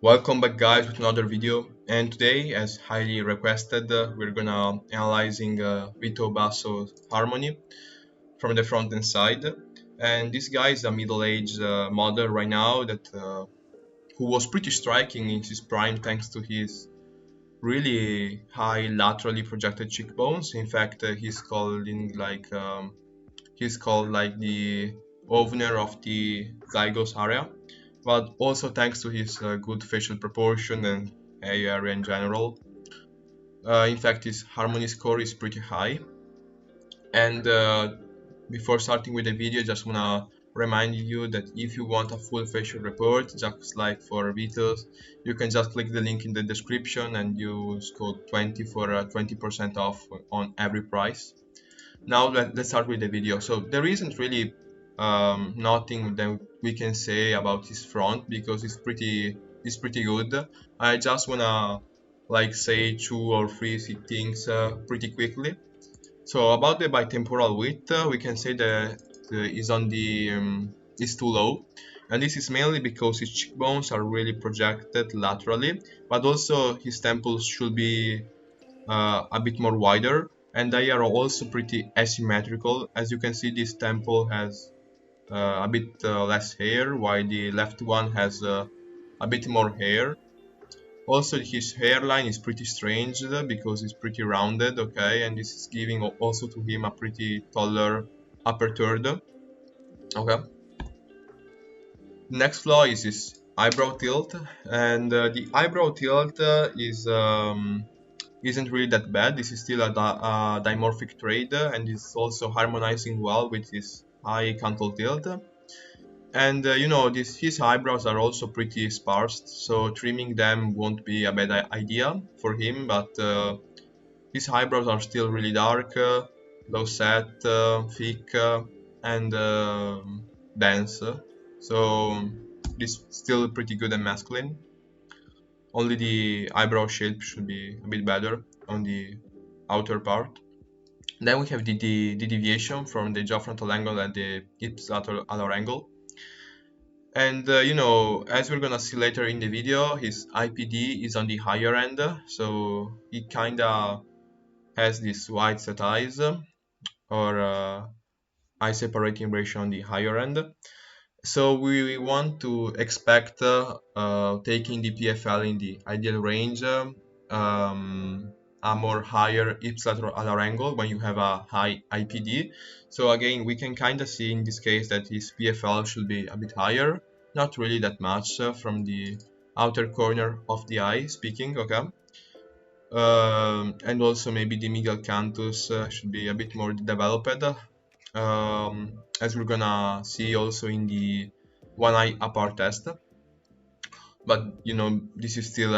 Welcome back guys with another video, and today as highly requested we're gonna analyzing Vito Basso harmony from the front and side. And this guy is a middle-aged model right now that who was pretty striking in his prime thanks to his really high laterally projected cheekbones. In fact, he's called like the owner of the zygos area, but also thanks to his good facial proportion and hair area in general. In fact, his harmony score is pretty high. And before starting with the video, just wanna remind you that if you want a full facial report, just like for Vito's, you can just click the link in the description and use code 20 for 20% off on every price. Now let's start with the video. So there isn't really nothing that we can say about his front because it's pretty good. I just wanna like say 2 or 3 things pretty quickly. So about the bitemporal width, we can say that is too low, and this is mainly because his cheekbones are really projected laterally, but also his temples should be a bit more wider, and they are also pretty asymmetrical. As you can see, this temple has a bit less hair, while the left one has a bit more hair. Also, his hairline is pretty strange because it's pretty rounded, okay, and this is giving also to him a pretty taller upper third, okay. Next flaw is his eyebrow tilt, and the eyebrow tilt isn't really that bad. This is still a dimorphic trait, and it's also harmonizing well with his high canthal tilt. And you know, his eyebrows are also pretty sparse, so trimming them won't be a bad idea for him. But his eyebrows are still really dark, low set, thick, and dense. So this is still pretty good and masculine. Only the eyebrow shape should be a bit better on the outer part. Then we have the deviation from the jaw frontal angle and the ipsilateral angle. And you know, as we're gonna see later in the video, his IPD is on the higher end, so he kinda has this wide set eyes or eye separating ratio on the higher end. So we want to expect taking the PFL in the ideal range, a more higher ipsilateral angle when you have a high IPD. So again, we can kind of see in this case that his PFL should be a bit higher, not really that much from the outer corner of the eye speaking, okay. And also maybe the medial canthus should be a bit more developed, as we're gonna see also in the one eye apart test. But you know, this is still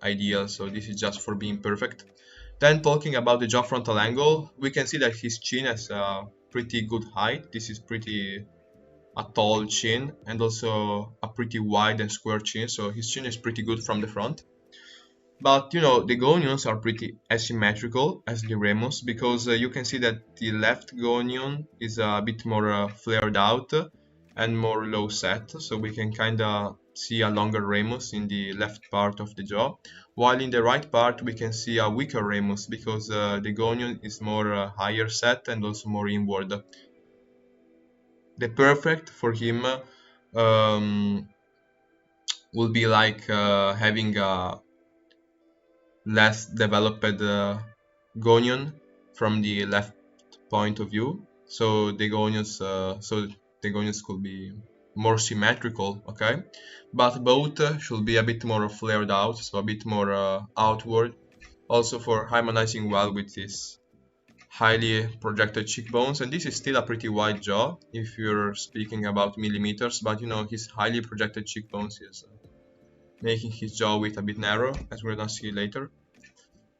ideal, so this is just for being perfect. Then talking about the jaw frontal angle, we can see that his chin has a pretty good height. This is pretty a tall chin and also a pretty wide and square chin, so his chin is pretty good from the front. But you know, the gonions are pretty asymmetrical as the ramus, because you can see that the left gonion is a bit more flared out and more low set, so we can kind of see a longer ramus in the left part of the jaw, while in the right part we can see a weaker ramus because the gonion is more higher set and also more inward. The perfect for him will be like having a less developed gonion from the left point of view, so the gonions could be more symmetrical, okay, but both should be a bit more flared out, so a bit more outward, also for harmonizing well with this highly projected cheekbones. And this is still a pretty wide jaw if you're speaking about millimeters, but you know, his highly projected cheekbones is making his jaw width a bit narrow, as we're gonna see later.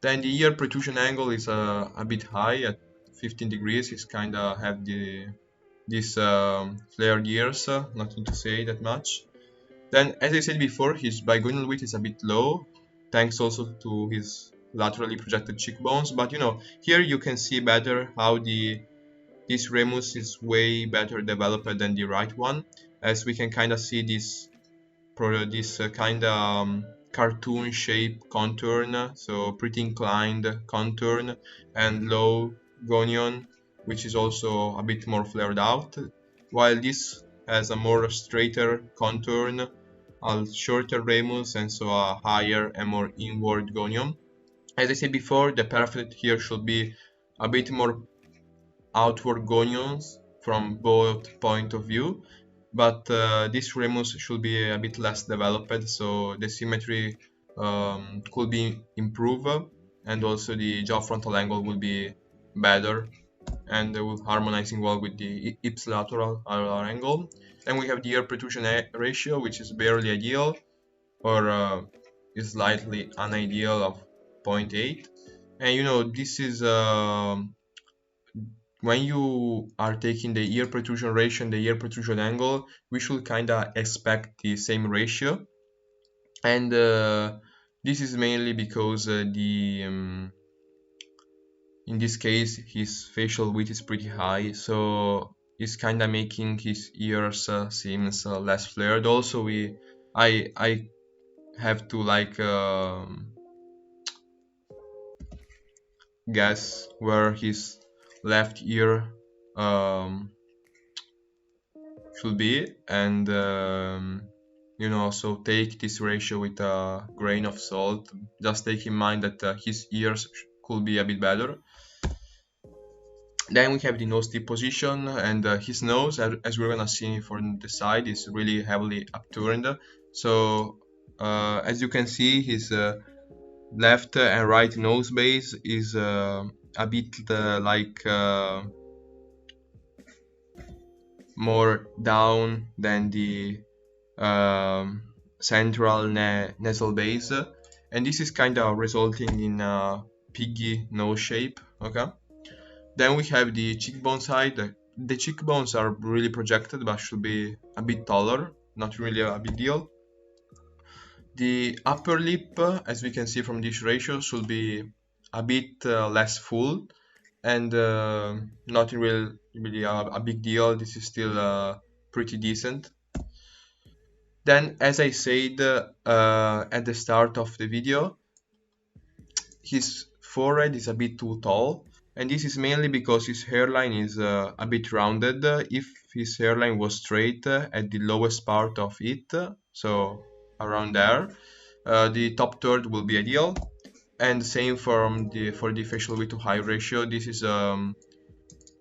Then the ear protrusion angle is a bit high at 15 degrees. He's kind of have these flared ears, nothing to say that much. Then, as I said before, his bigonial width is a bit low, thanks also to his laterally projected cheekbones. But you know, here you can see better how this ramus is way better developed than the right one, as we can kind of see this this kind of cartoon shape contour, so pretty inclined contour, and low gonion, which is also a bit more flared out, while this has a more straighter contour, a shorter ramus, and so a higher and more inward gonion. As I said before, the perfect here should be a bit more outward gonions from both point of view, but this ramus should be a bit less developed, so the symmetry could be improved, and also the jaw frontal angle will be better and will harmonizing well with the ipsilateral angle. Then we have the ear protrusion ratio, which is barely ideal, or is slightly unideal of 0.8. And you know, this is when you are taking the ear protrusion ratio and the ear protrusion angle, we should kind of expect the same ratio. And this is mainly because in this case his facial width is pretty high, so it's kind of making his ears seems less flared. Also, I have to like guess where his left ear um, should be, and you know, so take this ratio with a grain of salt. Just take in mind that his ears could be a bit better. Then we have the nose tip position, and his nose, as we're gonna see from the side, is really heavily upturned. So as you can see, his left and right nose base is a bit more down than the central nasal base, and this is kind of resulting in a piggy nose shape. Okay. Then we have the cheekbone side. The cheekbones are really projected, but should be a bit taller. Not really a big deal. The upper lip, as we can see from this ratio, should be a bit less full, and not really a big deal. This is still pretty decent. Then, as I said at the start of the video, his forehead is a bit too tall, and this is mainly because his hairline is a bit rounded. If his hairline was straight at the lowest part of it, so around there, the top third will be ideal. And same for the facial width to height ratio. This is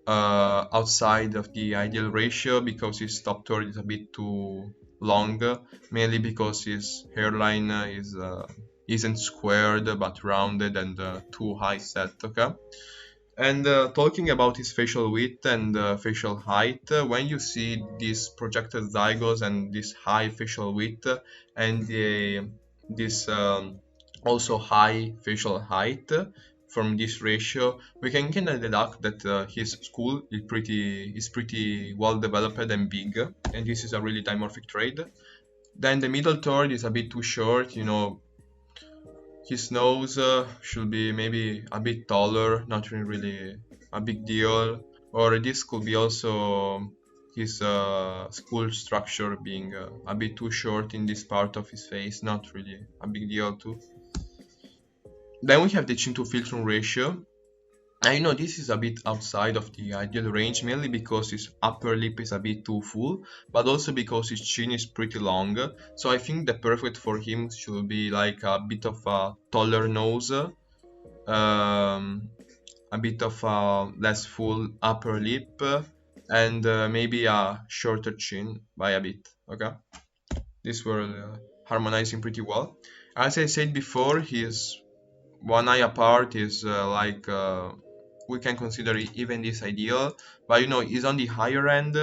outside of the ideal ratio because his top third is a bit too long, mainly because his hairline isn't squared but rounded and too high set. Okay. And talking about his facial width and facial height, when you see these projected zygotes and this high facial width and this also high facial height from this ratio, we can kind of deduct that his skull is pretty well developed and big, and this is a really dimorphic trait. Then the middle third is a bit too short, you know. His nose should be maybe a bit taller, not really a big deal. Or this could be also his skull structure being a bit too short in this part of his face, not really a big deal too. Then we have the chin to filtrum ratio. I know this is a bit outside of the ideal range, mainly because his upper lip is a bit too full, but also because his chin is pretty long. So I think the perfect for him should be like a bit of a taller nose, a bit of a less full upper lip, and maybe a shorter chin by a bit. Okay, this will harmonizing pretty well. As I said before, his one eye apart is we can consider even this ideal, but you know, it's on the higher end,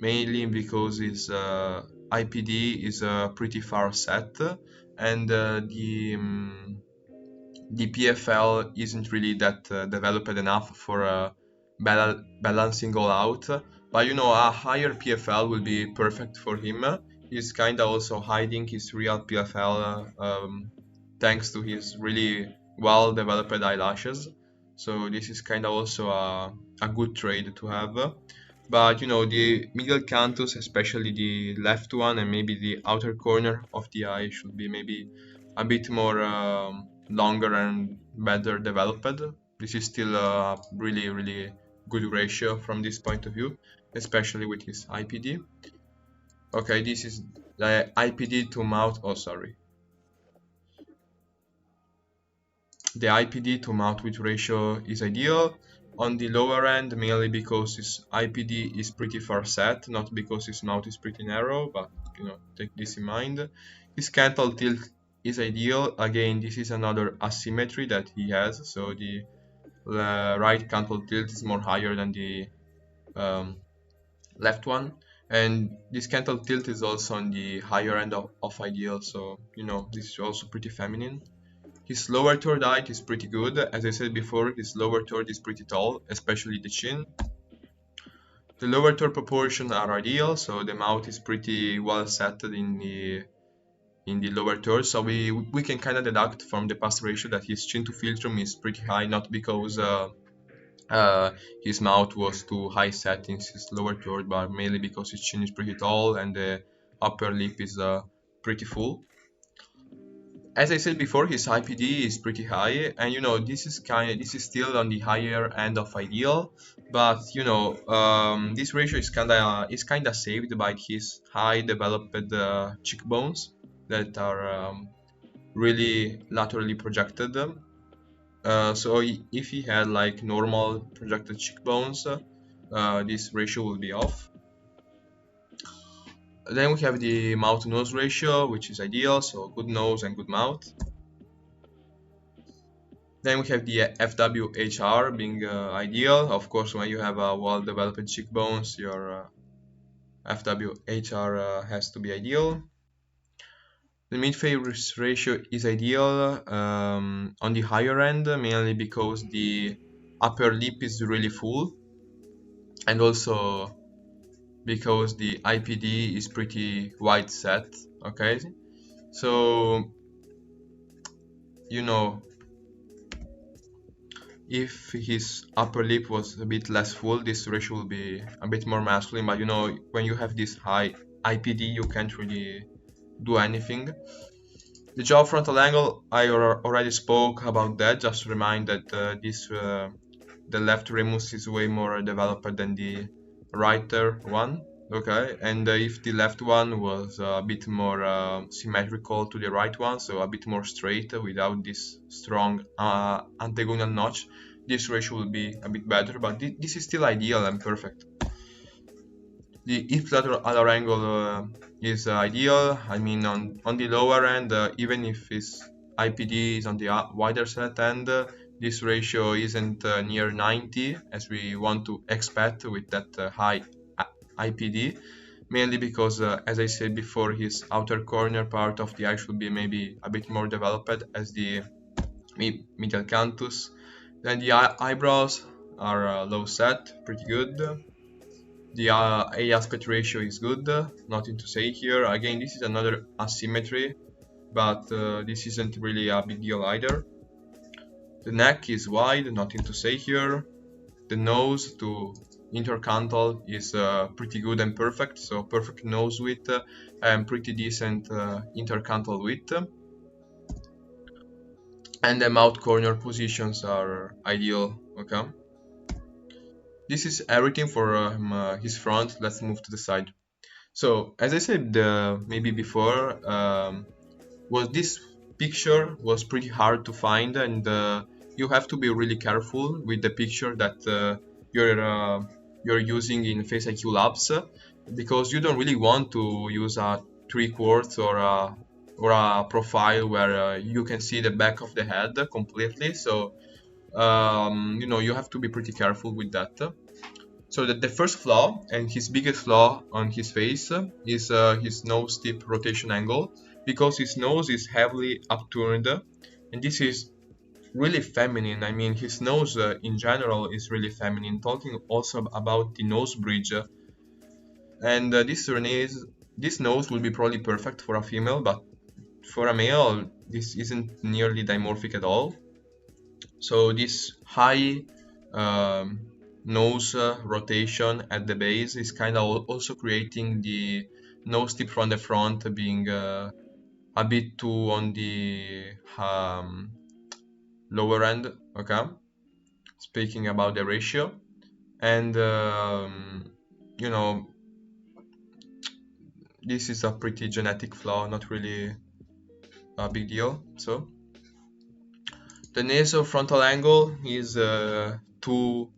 mainly because his IPD is pretty far set, and the PFL isn't really that developed enough for balancing all out. But you know, a higher PFL will be perfect for him. He's kind of also hiding his real PFL thanks to his really well developed eyelashes. So this is kind of also a good trade to have. But you know, the medial canthus, especially the left one and maybe the outer corner of the eye, should be maybe a bit more longer and better developed. This is still a really good ratio from this point of view, especially with his IPD. Okay, this is the IPD to mouth. Oh, sorry. The IPD to mouth width ratio is ideal on the lower end, mainly because his IPD is pretty far set, not because his mouth is pretty narrow, but you know, take this in mind. His canthal tilt is ideal. Again, this is another asymmetry that he has, so the right canthal tilt is more higher than the um, left one, and this canthal tilt is also on the higher end of ideal, so you know, this is also pretty feminine. His lower third height is pretty good. As I said before, his lower third is pretty tall, especially the chin. The lower third proportions are ideal, so the mouth is pretty well set in the lower third. So we can kind of deduct from the past ratio that his chin to philtrum is pretty high, not because his mouth was too high set in his lower third, but mainly because his chin is pretty tall and the upper lip is pretty full. As I said before, his IPD is pretty high, and you know, this is still on the higher end of ideal, but you know, this ratio is kinda saved by his high developed cheekbones that are really laterally projected. So if he had like normal projected cheekbones, this ratio will be off. Then we have the mouth to nose ratio, which is ideal, so good nose and good mouth. Then we have the FWHR being ideal. Of course, when you have well-developed cheekbones, your FWHR has to be ideal. The midface ratio is ideal on the higher end, mainly because the upper lip is really full, and also because the IPD is pretty wide set. Okay, so you know, if his upper lip was a bit less full, this ratio will be a bit more masculine, but you know, when you have this high IPD, you can't really do anything. The jaw frontal angle, I already spoke about that, just to remind that the left ramus is way more developed than the righter one. Okay, and if the left one was a bit more symmetrical to the right one, so a bit more straight without this strong antagonal notch, this ratio will be a bit better, but this is still ideal and perfect. The ipsilateral angle is ideal. I mean, on the lower end, even if his IPD is on the wider set end, this ratio isn't near 90 as we want to expect with that high IPD, mainly because, as I said before, his outer corner part of the eye should be maybe a bit more developed as the medial canthus. Then the eyebrows are low set, pretty good. The A aspect ratio is good, nothing to say here. Again, this is another asymmetry, but this isn't really a big deal either. The neck is wide, nothing to say here. The nose to intercanthal is pretty good and perfect, so perfect nose width and pretty decent intercanthal width. And the mouth corner positions are ideal. Okay, this is everything for his front. Let's move to the side. So as I said maybe before, this picture was pretty hard to find, and you have to be really careful with the picture that you're using in FaceIQ Labs, because you don't really want to use a 3/4 or a profile where you can see the back of the head completely. So you know, you have to be pretty careful with that. So the first flaw, and his biggest flaw on his face, is his nose tip rotation angle, because his nose is heavily upturned, and this is really feminine. I mean, his nose in general is really feminine. Talking also about the nose bridge, and this nose will be probably perfect for a female, but for a male, this isn't nearly dimorphic at all. So this high nose rotation at the base is kind of also creating the nose tip from the front being a bit too on the lower end. Okay, speaking about the ratio, and you know, this is a pretty genetic flaw, not really a big deal. So the nasofrontal angle is too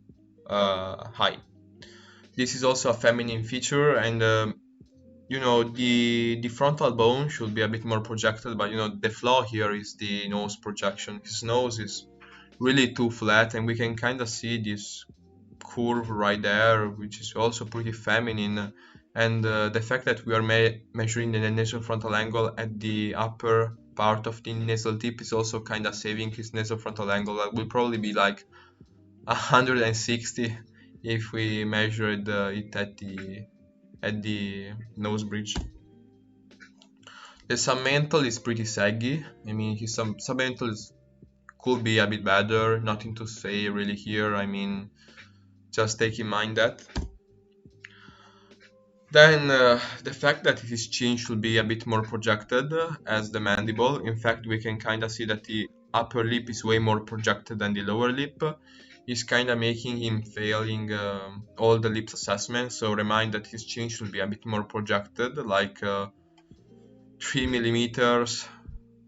high. This is also a feminine feature, and you know, the frontal bone should be a bit more projected, but you know, the flaw here is the nose projection. His nose is really too flat, and we can kind of see this curve right there, which is also pretty feminine. And the fact that we are measuring the nasofrontal angle at the upper part of the nasal tip is also kind of saving his nasofrontal angle. That will probably be like 160 if we measured it at the nose bridge. The submental is pretty saggy. I mean, his submental could be a bit better. Nothing to say really here. I mean, just take in mind that. Then the fact that his chin should be a bit more projected as the mandible. In fact, we can kind of see that the upper lip is way more projected than the lower lip. Is kind of making him failing all the lips assessments. So remind that his chin should be a bit more projected, like 3 millimeters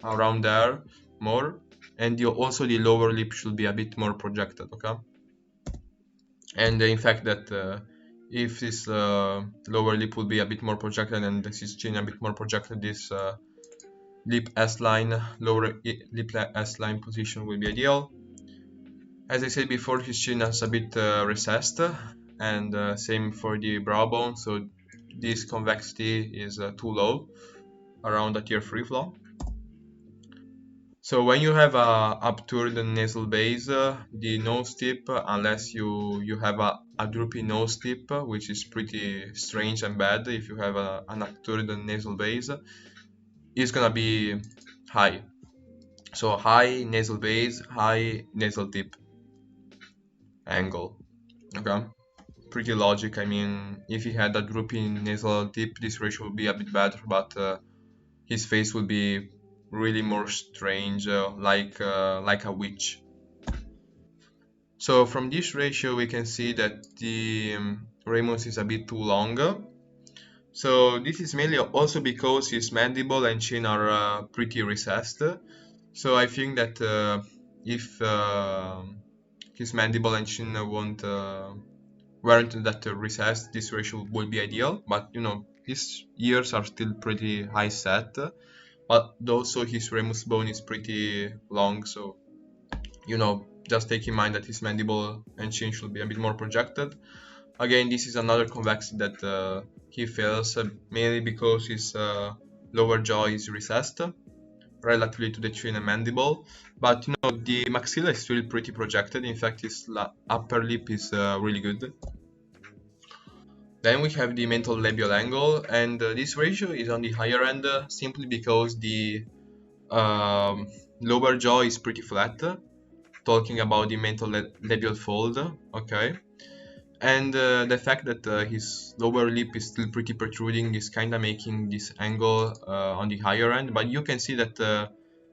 around there more. And also the lower lip should be a bit more projected, okay? And in fact that if this lower lip will be a bit more projected and this chin a bit more projected, this lip S-line, lower lip S-line position will be ideal. As I said before, his chin is a bit recessed, and same for the brow bone, so this convexity is too low, around the tier 3 flaw. So when you have a upturned nasal base, the nose tip, unless you have a droopy nose tip, which is pretty strange and bad if you have an upturned nasal base, is gonna be high. So high nasal base, high nasal tip angle. Okay, pretty logic. I mean, if he had a droopy nasal tip, this ratio would be a bit better, but his face will be really more strange, like a witch. So from this ratio we can see that the ramus is a bit too long. So this is mainly also because his mandible and chin are pretty recessed. So I think that if his mandible and chin weren't that recessed, this ratio would be ideal. But you know, his ears are still pretty high set. But also his ramus bone is pretty long, so you know, just take in mind that his mandible and chin should be a bit more projected. Again, this is another convexity that he fails, mainly because his lower jaw is recessed relatively to the chin and mandible. But you know, the maxilla is still pretty projected. In fact, his upper lip is really good. Then we have the mental labial angle, and this ratio is on the higher end simply because the lower jaw is pretty flat, talking about the mental labial fold, okay? And the fact that his lower lip is still pretty protruding is kind of making this angle on the higher end, but you can see that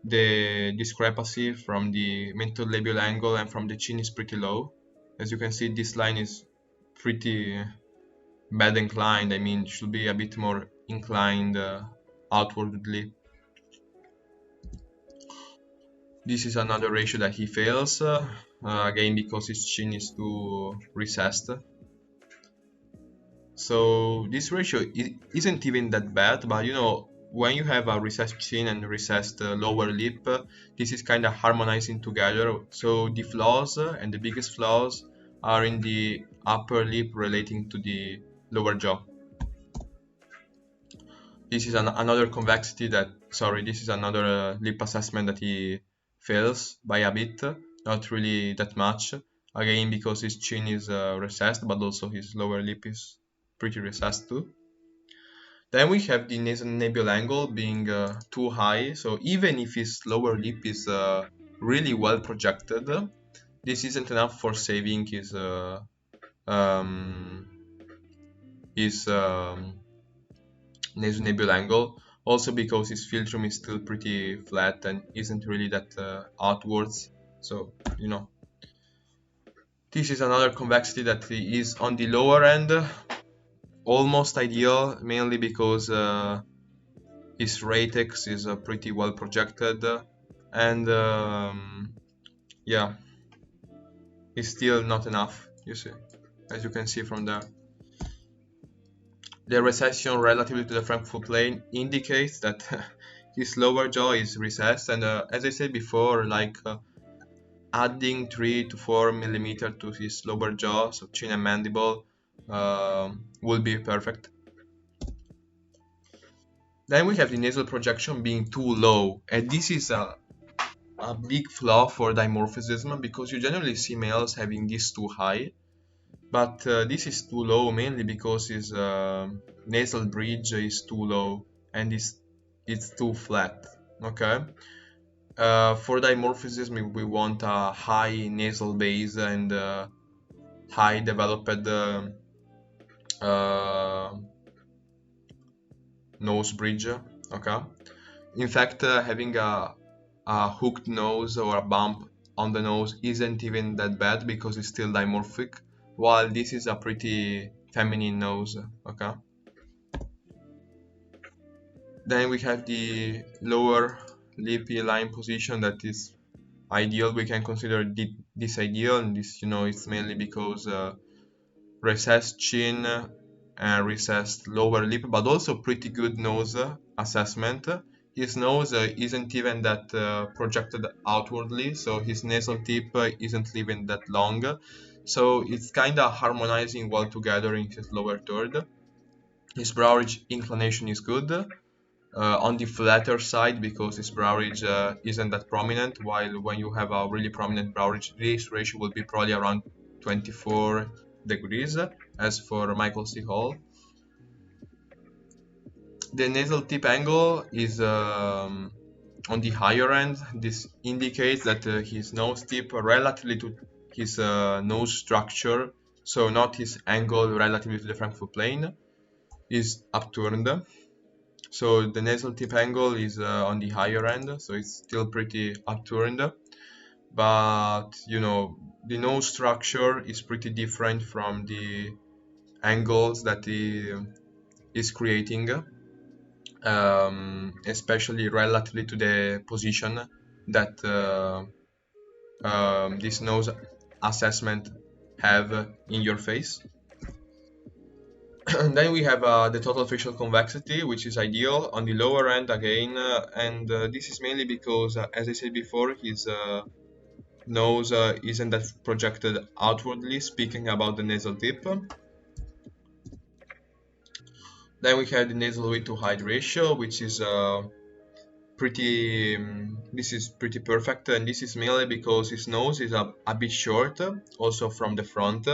the discrepancy from the mental labial angle and from the chin is pretty low. As you can see, this line is pretty bad inclined. I mean, it should be a bit more inclined outwardly. This is another ratio that he fails, again because his chin is too recessed. So this ratio isn't even that bad, but you know, when you have a recessed chin and recessed lower lip, this is kind of harmonizing together. So the flaws and the biggest flaws are in the upper lip relating to the lower jaw. This is another convexity that, sorry, this is another lip assessment that he fails by a bit, not really that much. Again, because his chin is recessed, but also his lower lip is pretty recessed too. Then we have the nasolabial angle being too high, so even if his lower lip is really well projected, this isn't enough for saving his um, his nasonabule angle. Also because his philtrum is still pretty flat and isn't really that outwards. So, you know, this is another convexity that is on the lower end, almost ideal, mainly because his ratex is pretty well projected, and yeah, it's still not enough, you see, as you can see from there. The recession relative to the Frankfurt plane indicates that his lower jaw is recessed, and as I said before, like adding 3 to 4 millimeter to his lower jaw, so chin and mandible, will be perfect. Then we have the nasal projection being too low, and this is a big flaw for dimorphism because you generally see males having this too high, but this is too low mainly because his nasal bridge is too low and it's too flat. Okay. For dimorphism, we want a high nasal base and high developed uh, nose bridge. Okay. In fact, having a hooked nose or a bump on the nose isn't even that bad because it's still dimorphic, while this is a pretty feminine nose. Okay. Then we have the lower lip line position that is ideal. We can consider this ideal, and this, you know, it's mainly because recessed chin and recessed lower lip, but also pretty good nose assessment. His nose isn't even that projected outwardly, so his nasal tip isn't even that long. So it's kind of harmonizing well together in his lower third. His brow ridge inclination is good. On the flatter side because his brow ridge isn't that prominent, while when you have a really prominent brow ridge, this ratio will be probably around 24 degrees, as for Michael C. Hall. The nasal tip angle is on the higher end. This indicates that his nose tip relatively to his nose structure, so not his angle relatively to the Frankfurt plane, is upturned. So the nasal tip angle is on the higher end, so it's still pretty upturned, but you know, the nose structure is pretty different from the angles that he is creating, especially relatively to the position that this nose assessment have in your face. Then we have the total facial convexity, which is ideal on the lower end again, and this is mainly because, as I said before, his nose isn't that projected outwardly, speaking about the nasal tip. Then we have the nasal width to height ratio, which is this is pretty perfect, and this is mainly because his nose is a bit short, also from the front,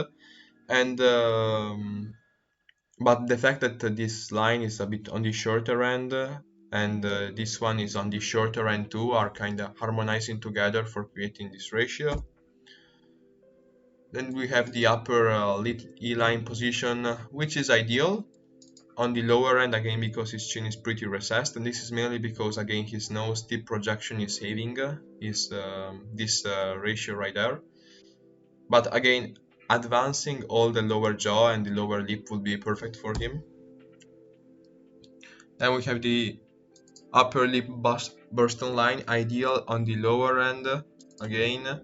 and but the fact that this line is a bit on the shorter end and this one is on the shorter end too are kind of harmonizing together for creating this ratio. Then we have the upper lip E-line position, which is ideal on the lower end again because his chin is pretty recessed, and this is mainly because again his nose tip projection is saving this ratio right there. But again, advancing all the lower jaw and the lower lip would be perfect for him. Then we have the upper lip bursten line, ideal on the lower end again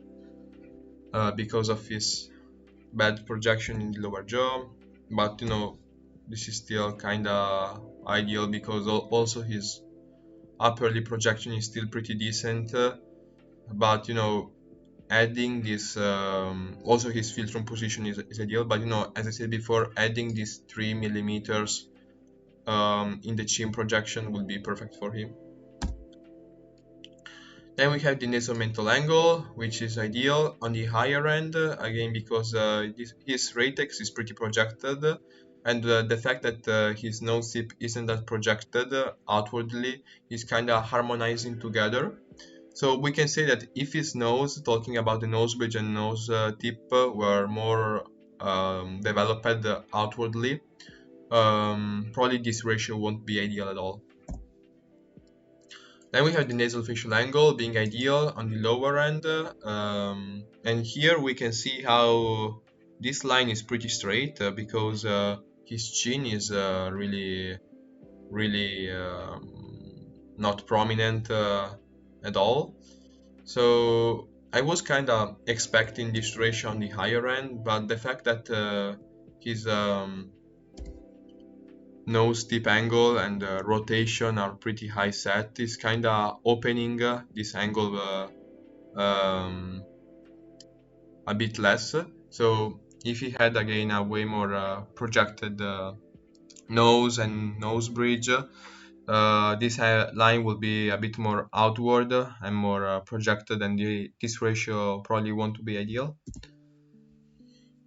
because of his bad projection in the lower jaw, but you know, this is still kinda ideal because also his upper lip projection is still pretty decent, but you know, adding this also his philtrum position is ideal, but you know, as I said before, adding these 3 millimeters in the chin projection will be perfect for him. Then we have the nasal mental angle, which is ideal on the higher end, again because his ratex is pretty projected, and the fact that his nose tip isn't that projected outwardly is kind of harmonizing together. So we can say that if his nose, talking about the nose bridge and nose tip, were more developed outwardly, probably this ratio won't be ideal at all. Then we have the nasal facial angle being ideal on the lower end, and here we can see how this line is pretty straight because his chin is really not prominent at all. So I was kind of expecting this ratio on the higher end, but the fact that his nose tip angle and rotation are pretty high set is kind of opening this angle um, a bit less. So if he had again a way more projected nose and nose bridge, this line will be a bit more outward and more projected, and this ratio probably won't be ideal.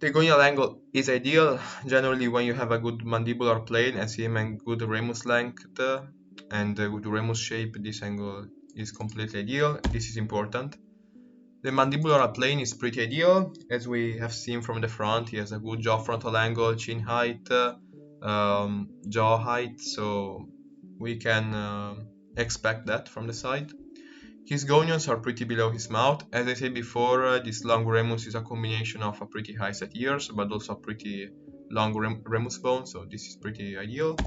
The gonal angle is ideal generally when you have a good mandibular plane as him and good ramus length and good ramus shape. This angle is completely ideal. This is important. The mandibular plane is pretty ideal, as we have seen from the front. He has a good jaw frontal angle, chin height, jaw height, so we can expect that from the side. His gonions are pretty below his mouth. As I said before, this long ramus is a combination of a pretty high set ears, but also a pretty long ramus bone, so this is pretty ideal.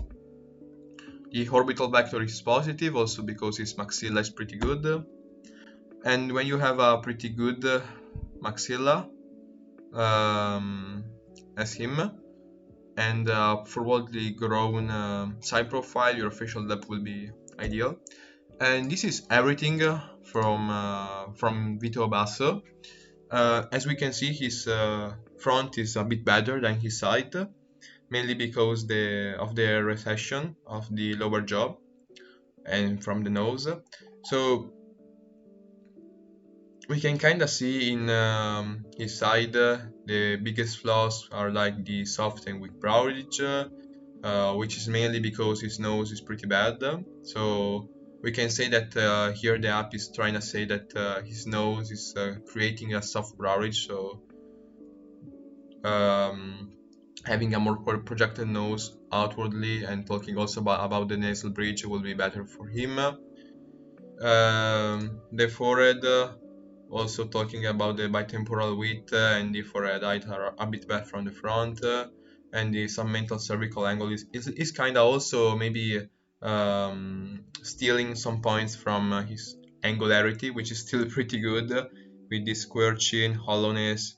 The orbital vector is positive, also because his maxilla is pretty good. And when you have a pretty good maxilla as him, and forwardly grown side profile, your facial depth will be ideal. And this is everything from Vito Basso. As we can see, his front is a bit better than his side, mainly because of the recession of the lower jaw and from the nose. So we can kind of see in his side the biggest flaws are like the soft and weak brow ridge, which is mainly because his nose is pretty bad. So we can say that here the app is trying to say that his nose is creating a soft brow ridge, so having a more projected nose outwardly and talking also about the nasal bridge will be better for him. The forehead, also talking about the bitemporal width and the forehead height are a bit back from the front, and the submental cervical angle is kind of also maybe stealing some points from his angularity, which is still pretty good with this square chin, hollowness,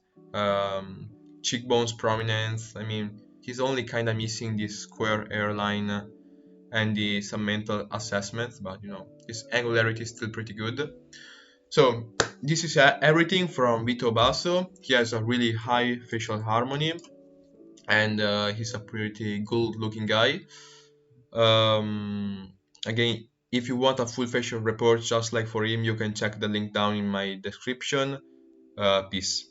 cheekbones prominence. I mean, he's only kind of missing this square hairline and the submental assessment, but you know, his angularity is still pretty good. So this is everything from Vito Basso. He has a really high facial harmony, and he's a pretty good looking guy. Again, if you want a full facial report just like for him, you can check the link down in my description. Peace.